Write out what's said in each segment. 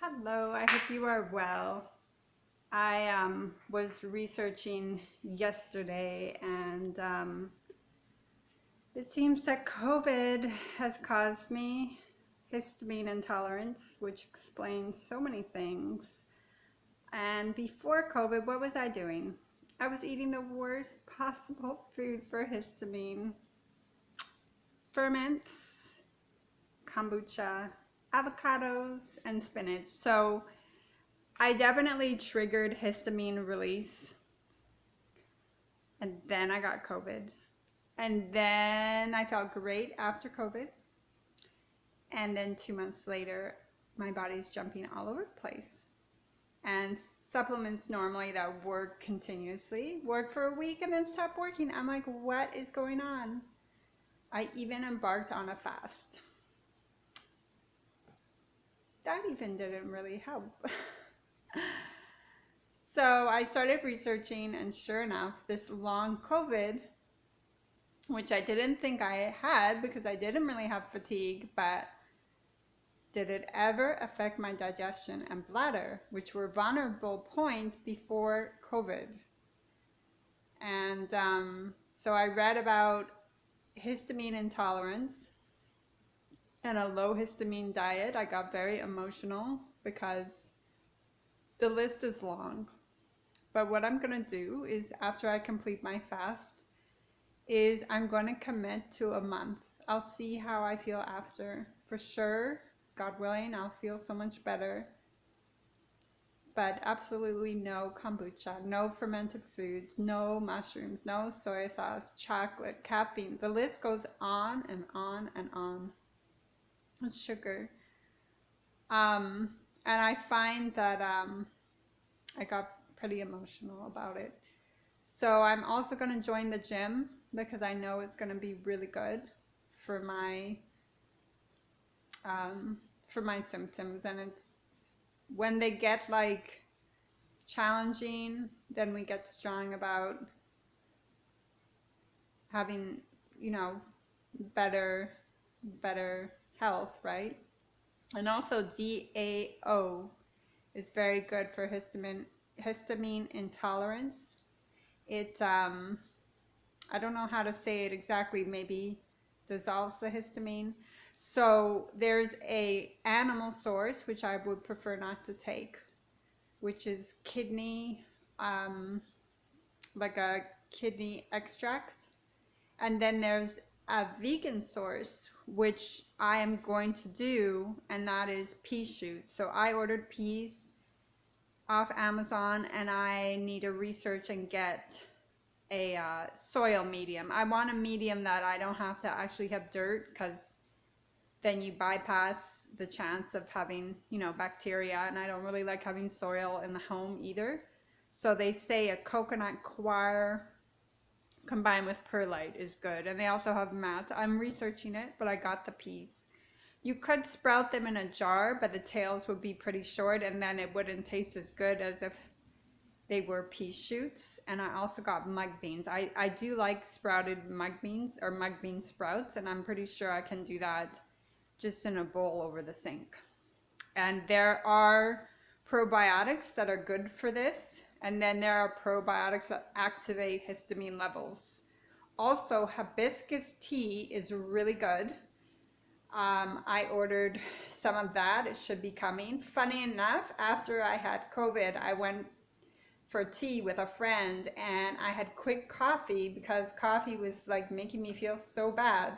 Hello, I hope you are well. I was researching yesterday, and it seems that COVID has caused me histamine intolerance, which explains so many things. And before COVID, what was I doing? I was eating the worst possible food for histamine: ferments, kombucha, avocados, and spinach. So I definitely triggered histamine release, and then I got COVID. And then I felt great after COVID. And then 2 months later, my body's jumping all over the place. And supplements normally that work continuously work for a week and then stop working. I'm like, what is going on? I even embarked on a fast. That even didn't really help. So I started researching, and sure enough, this long COVID, which I didn't think I had because I didn't really have fatigue, but did it ever affect my digestion and bladder, which were vulnerable points before COVID? And so I read about histamine intolerance and a low histamine diet. I got very emotional because the list is long. But what I'm going to do is, after I complete my fast, is I'm going to commit to a month. I'll see how I feel after. For sure, God willing, I'll feel so much better. But absolutely no kombucha, no fermented foods, no mushrooms, no soy sauce, chocolate, caffeine. The list goes on and on and on. It's sugar. Um, and I find that I got pretty emotional about it. So I'm also going to join the gym because I know it's going to be really good for my um, for my symptoms. And it's when they get like challenging, then we get strong about having, you know, better better health, right? And also DAO is very good for histamine intolerance. It I don't know how to say it exactly, maybe dissolves the histamine. So there's a animal source which I would prefer not to take, which is kidney, um, like a kidney extract. And then there's a vegan source, which I am going to do, and that is pea shoots. So I ordered peas off Amazon, and I need to research and get a soil medium. I want a medium that I don't have to actually have dirt, because then you bypass the chance of having, bacteria, and I don't really like having soil in the home either. So they say a coconut coir combined with perlite is good. And they also have mats. I'm researching it, but I got the peas. You could sprout them in a jar, but the tails would be pretty short, and then it wouldn't taste as good as if they were pea shoots. And I also got mung beans. I do like sprouted mung beans or mung bean sprouts, and I'm pretty sure I can do that just in a bowl over the sink. And there are probiotics that are good for this. And then there are probiotics that activate histamine levels. Also, hibiscus tea is really good. I ordered some of that. It should be coming. Funny enough, after I had COVID, I went for tea with a friend, and I had quit coffee because coffee was like making me feel so bad.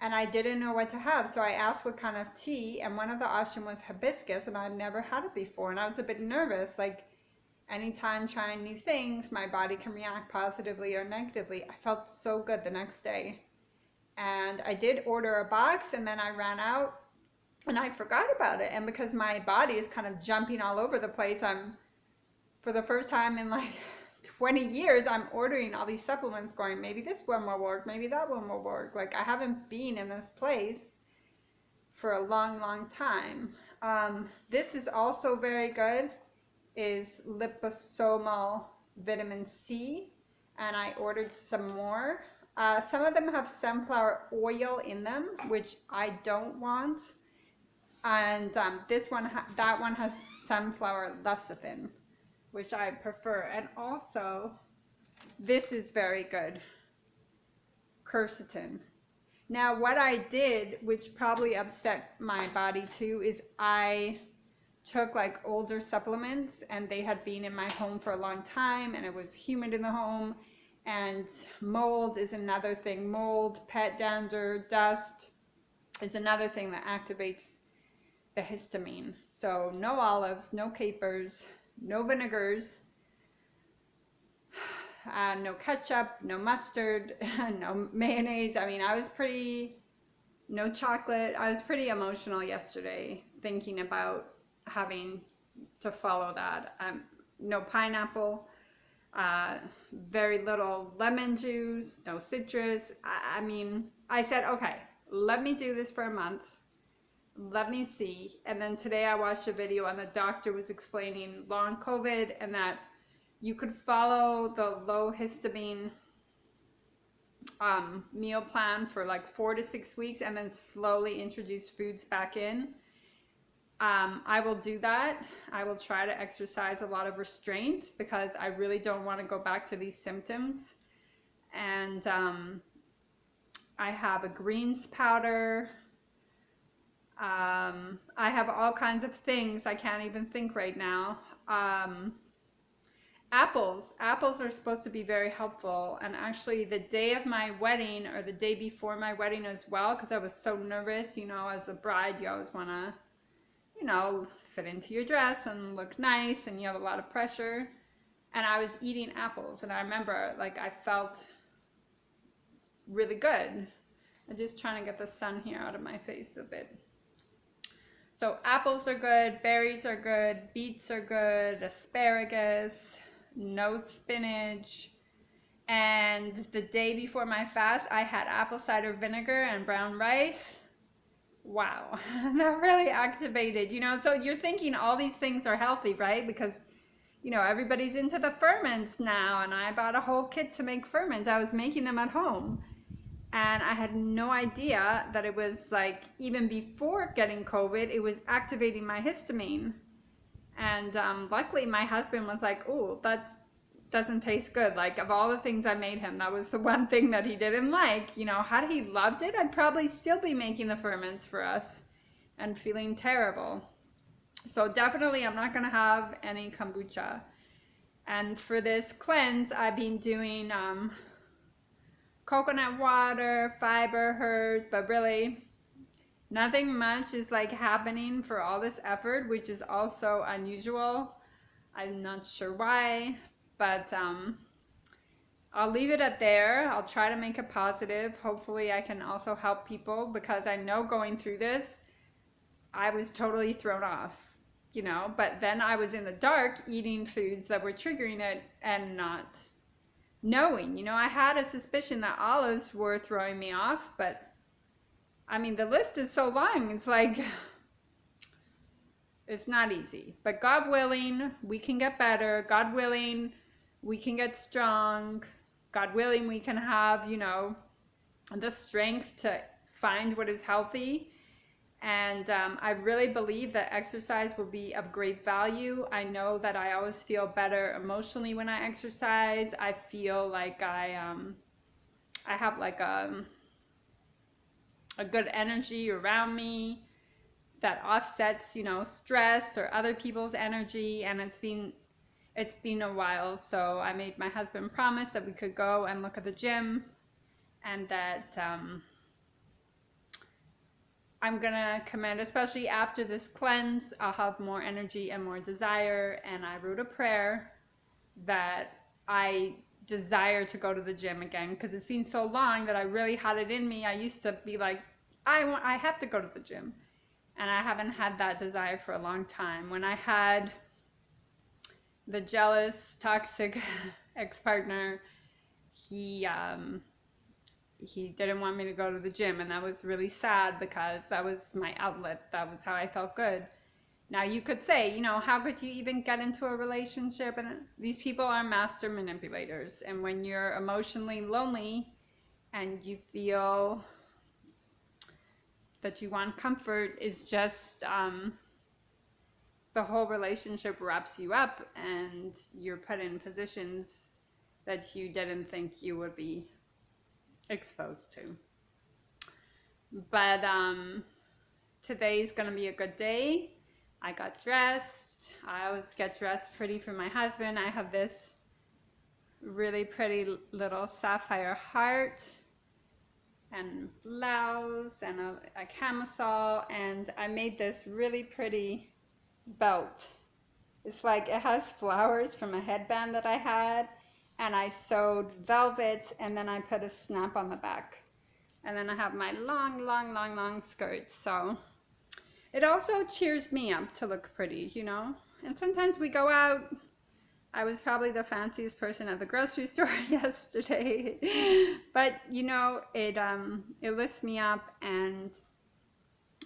And I didn't know what to have. So I asked what kind of tea, and one of the options was hibiscus, and I'd never had it before. And I was a bit nervous. Like, anytime trying new things, my body can react positively or negatively. I felt so good the next day. And I did order a box, and then I ran out and I forgot about it. And because my body is kind of jumping all over the place, for the first time in like 20 years, I'm ordering all these supplements going, maybe this one will work, maybe that one will work. Like, I haven't been in this place for a long, long time. This is also very good, is liposomal vitamin C, and I ordered some more. Some of them have sunflower oil in them, which I don't want. And that one has sunflower lecithin, which I prefer. And also, this is very good, quercetin. Now, what I did, which probably upset my body too, is I took like older supplements, and they had been in my home for a long time, and it was humid in the home. And mold is another thing. Mold, pet dander, dust is another thing that activates the histamine. So no olives, no capers, no vinegars, no ketchup, no mustard, no mayonnaise. I mean, no chocolate. I was pretty emotional yesterday thinking about having to follow that. No pineapple, uh, very little lemon juice, no citrus. I mean, I said, okay, let me do this for a month. Let me see. And then today I watched a video and the doctor was explaining long COVID and that you could follow the low histamine meal plan for like 4 to 6 weeks and then slowly introduce foods back in. I will do that. I will try to exercise a lot of restraint because I really don't want to go back to these symptoms. And I have a greens powder. I have all kinds of things I can't even think right now. Apples are supposed to be very helpful, and actually the day of my wedding or the day before my wedding as well, because I was so nervous, as a bride you always want to fit into your dress and look nice, and you have a lot of pressure, and I was eating apples, and I remember like I felt really good. I'm just trying to get the sun here out of my face a bit. So apples are good, berries are good, beets are good, asparagus, no spinach. And the day before my fast, I had apple cider vinegar and brown rice. Wow, that really activated, so you're thinking all these things are healthy, right? Because, everybody's into the ferments now, and I bought a whole kit to make ferments. I was making them at home. And I had no idea that it was like, even before getting COVID, it was activating my histamine. And luckily my husband was like, oh, that doesn't taste good. Like, of all the things I made him, that was the one thing that he didn't like. Had he loved it, I'd probably still be making the ferments for us and feeling terrible. So definitely I'm not going to have any kombucha. And for this cleanse, I've been doing coconut water, fiber, herbs, but really nothing much is like happening for all this effort, which is also unusual. I'm not sure why, but I'll leave it at there. I'll try to make it positive. Hopefully I can also help people, because I know going through this, I was totally thrown off, but then I was in the dark eating foods that were triggering it and not knowing. I had a suspicion that olives were throwing me off, but I mean, the list is so long, it's like, it's not easy. But God willing, we can get better. God willing, we can get strong. God willing, we can have, the strength to find what is healthy. And I really believe that exercise will be of great value. I know that I always feel better emotionally when I exercise. I feel like I have like a good energy around me that offsets, stress or other people's energy. And it's been a while. So I made my husband promise that we could go and look at the gym, and that I'm gonna commit, especially after this cleanse, I'll have more energy and more desire. And I wrote a prayer that I desire to go to the gym again, because it's been so long that I really had it in me. I used to be like, I have to go to the gym, and I haven't had that desire for a long time. When I had the jealous, toxic ex-partner, he didn't want me to go to the gym, and that was really sad, because that was my outlet. That was how I felt good. Now you could say, how could you even get into a relationship? And these people are master manipulators. And when you're emotionally lonely and you feel that you want comfort is just the whole relationship wraps you up and you're put in positions that you didn't think you would be exposed to. But today's gonna be a good day. I got dressed. I always get dressed pretty for my husband. I have this really pretty little sapphire heart and blouse and a camisole, and I made this really pretty belt. It's like it has flowers from a headband that I had, and I sewed velvet, and then I put a snap on the back, and then I have my long skirt. So it also cheers me up to look pretty, you know. And sometimes we go out. I was probably the fanciest person at the grocery store yesterday, but you know, it lifts me up, and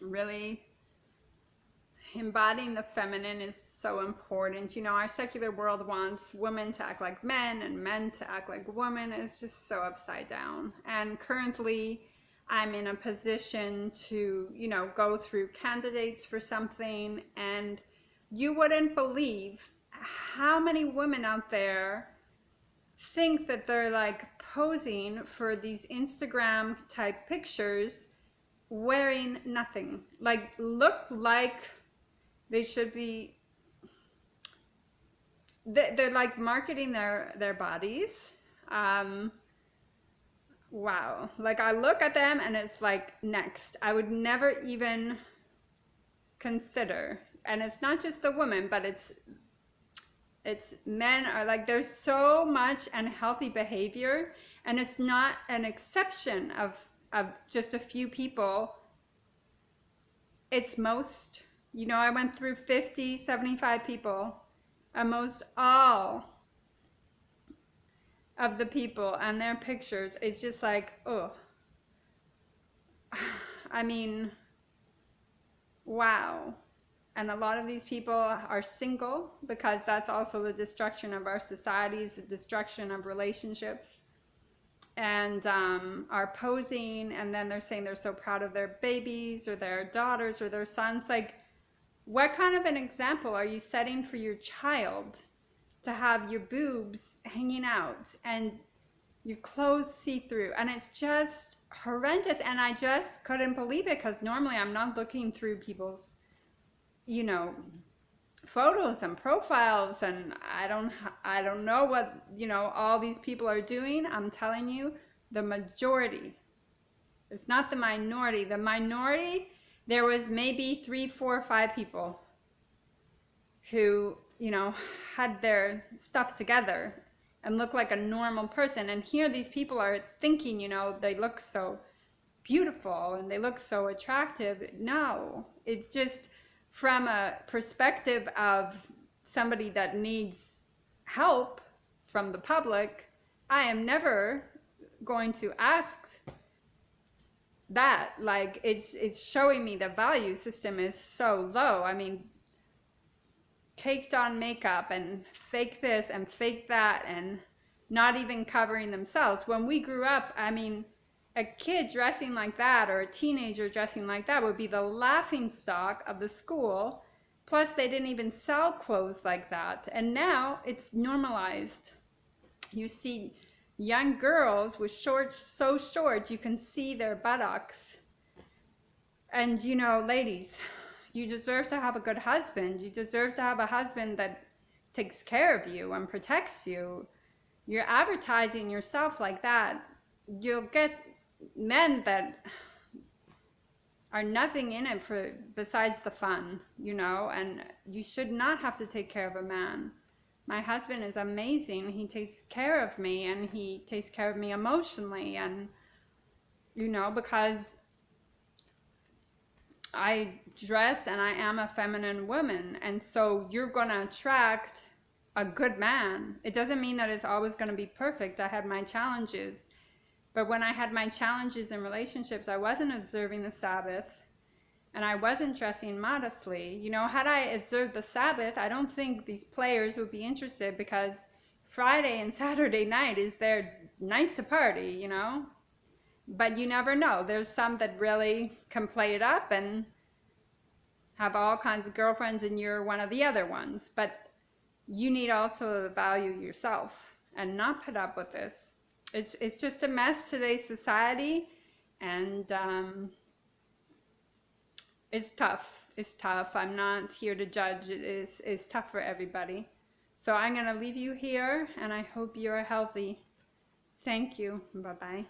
really embodying the feminine is so important. You know, our secular world wants women to act like men and men to act like women. It's just so upside down. And currently I'm in a position to, you know, go through candidates for something, and you wouldn't believe how many women out there think that they're like posing for these Instagram type pictures wearing nothing, like look like they should be, they're like marketing their bodies. Wow, like I look at them and it's like, next. I would never even consider. And it's not just the women, but it's men are like, there's so much unhealthy behavior, and it's not an exception of just a few people. It's most, you know, I went through 50, 75 people, and most all of the people and their pictures, it's just like, oh, I mean, wow. And a lot of these people are single, because that's also the destruction of our societies, the destruction of relationships, and are posing, and then they're saying they're so proud of their babies or their daughters or their sons. Like, what kind of an example are you setting for your child to have your boobs hanging out and your clothes see-through? And it's just horrendous, and I just couldn't believe it, because normally I'm not looking through people's, you know, photos and profiles, and I don't know what, you know, all these people are doing. I'm telling you, the majority, it's not the minority. The minority, there was maybe 3, 4, 5 people who, you know, had their stuff together and looked like a normal person. And here these people are thinking, you know, they look so beautiful and they look so attractive. No, it's just from a perspective of somebody that needs help from the public. I am never going to ask that. Like, it's showing me the value system is so low. I mean, caked on makeup and fake this and fake that, and not even covering themselves. When we grew up, I mean, a kid dressing like that or a teenager dressing like that would be the laughing stock of the school. Plus, they didn't even sell clothes like that. And now it's normalized. You see young girls with shorts so short you can see their buttocks. And, you know, ladies, you deserve to have a good husband. You deserve to have a husband that takes care of you and protects you. You're advertising yourself like that, you'll get men that are nothing in it for besides the fun, you know. And you should not have to take care of a man. My husband is amazing. He takes care of me, and he takes care of me emotionally, and, you know, because I dress and I am a feminine woman, and so you're gonna attract a good man. It doesn't mean that it's always gonna be perfect. I had my challenges. But when I had my challenges in relationships, I wasn't observing the Sabbath, and I wasn't dressing modestly. You know, had I observed the Sabbath, I don't think these players would be interested, because Friday and Saturday night is their night to party, you know. But you never know. There's some that really can play it up and have all kinds of girlfriends, and you're one of the other ones. But you need also to value yourself and not put up with this. It's just a mess, today's society, and it's tough. It's tough. I'm not here to judge. It's tough for everybody. So I'm going to leave you here, and I hope you're healthy. Thank you. Bye-bye.